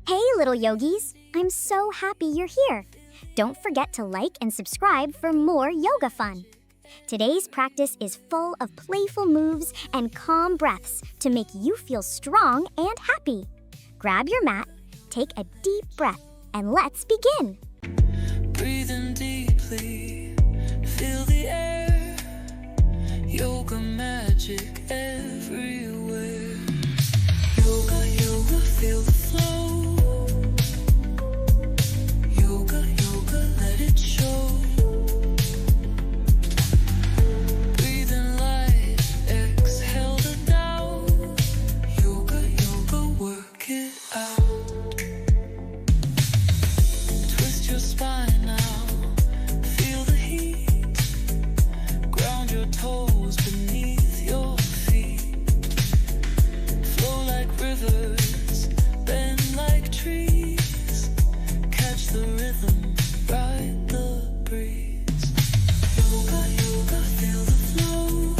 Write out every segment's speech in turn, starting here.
Hey, little yogis! I'm so happy you're here. Don't forget to like and subscribe for more yoga fun. Today's practice is full of playful moves and calm breaths to make you feel strong and happy. Grab your mat, take a deep breath, and let's begin. Breathe in deeply, feel the air, yoga magic everywhere. Yoga, yoga, feel the flow. Yoga, yoga, let it show. Breathe in light, exhale the doubt. Yoga, yoga, work it out. Twist your spine now, feel the heat. Ground your toes beneath your feet. Flow like rivers, bend like trees. Catch the rhythm, ride the breeze. Yoga, yoga, feel the flow.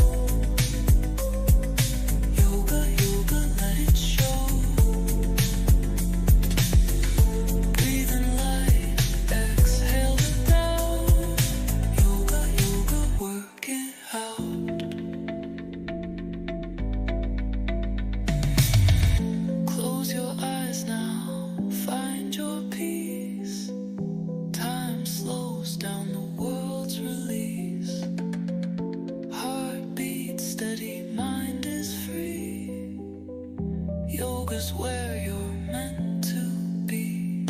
Yoga, yoga, let it show. Breathe in light, exhale the doubt. Yoga, yoga, work it out. Close your eyes now, find your peace. Time slows down, the world's release. Heartbeat steady, mind is free. Yoga's where you're meant to be.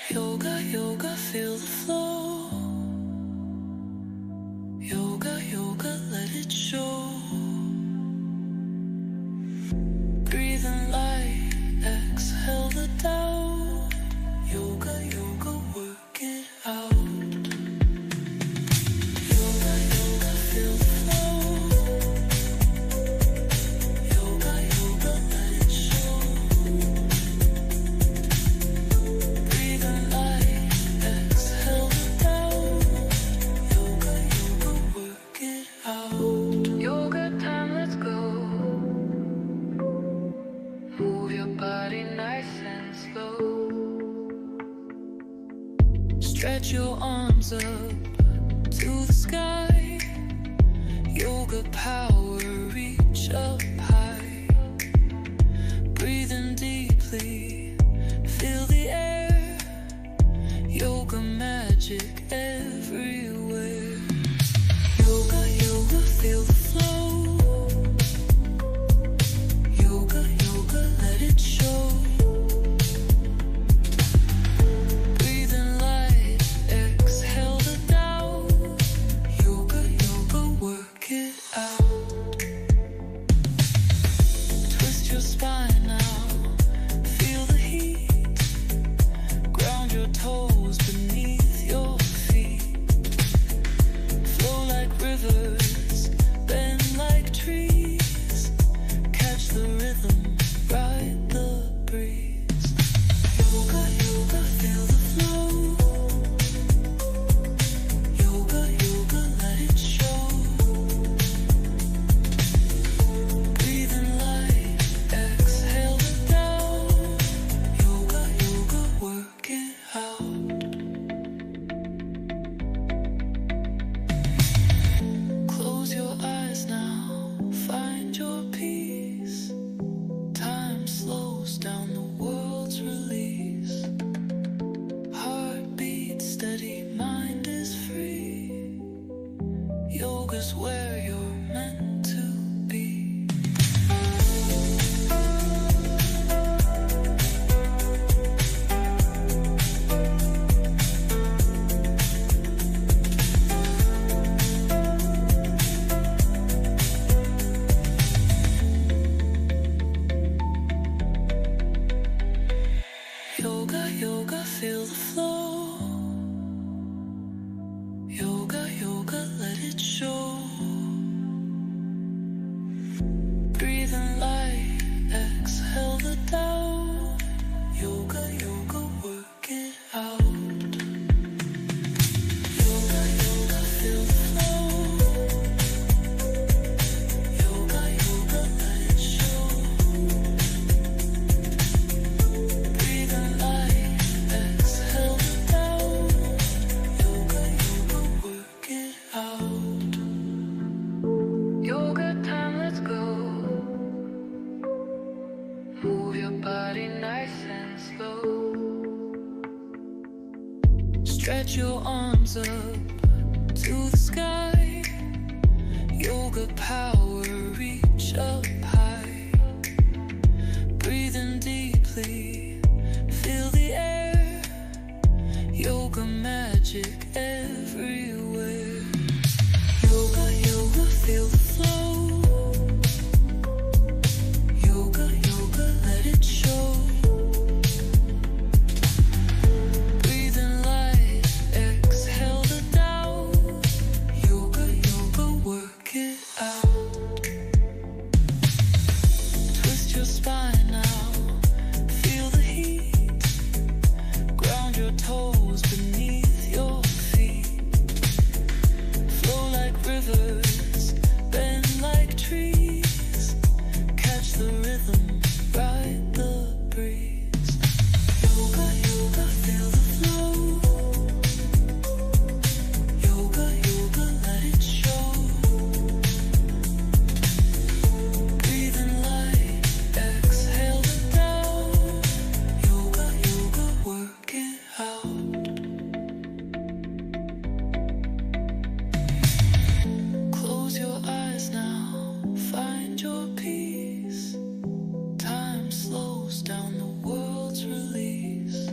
Yoga, yoga, feel the flow. Yoga, yoga, let it show. Breathe in light, exhale the doubt. Yoga, yoga, work it out. Yoga, yoga, feel the flow. Yoga, yoga, let it show. Breathe in light, exhale the doubt. Yoga, yoga, work it out. Yoga time, let's go. Move your body nice and slow. Stretch your arms up to the sky. Yoga power, reach up high. Breathe in deeply, feel the air. Yoga magic everywhere. Yoga, yoga, feel the flow. Yoga, yoga, let it show. Breathe in light, exhale the doubt. Yoga, yoga, work it out. Twist your spine now, feel the heat. Ground your toes beneath your feet. Flow like rivers, bend like trees. Catch the rhythm, ride the breeze. Yoga, yoga, feel the flow. Yoga, yoga, let it show. Breathe in light, exhale body nice and slow. Stretch your arms up to the sky. Yoga power, reach up high. Breathe in deeply, feel the air. Yoga magic everywhere. Yoga, yoga, feel the flow. Yoga, yoga, let it show. Breathe in light, exhale the doubt. Yoga, yoga, work it out. Twist your spine now, feel the heat. Ground your toes beneath your feet. Flow like rivers, bend like trees. Catch the rhythm, ride the breeze. Yoga, yoga, feel the flow. Yoga, yoga, let it show. Breathe in light, exhale the doubt. Yoga, yoga, work it out. Close your eyes now, find your peace. Time slows down, the world's release.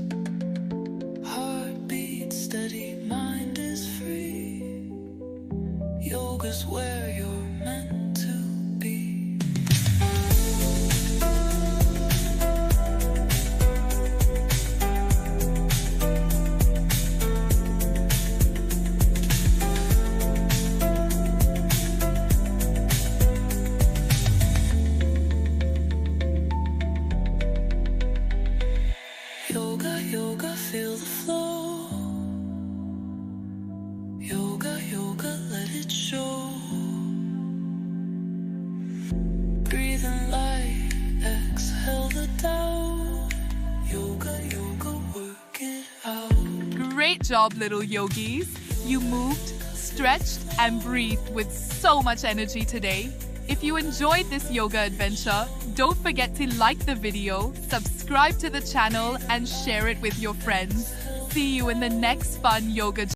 Heartbeat steady, mind is free. Yoga's where you're meant to be. Yoga, yoga, feel the flow. Yoga, yoga, let it show. Breathe in light, exhale the doubt. Yoga, yoga, work it out. Great job, little yogis. You moved, stretched, and breathed with so much energy today. If you enjoyed this yoga adventure, don't forget to like the video, subscribe to the channel, and share it with your friends. See you in the next fun yoga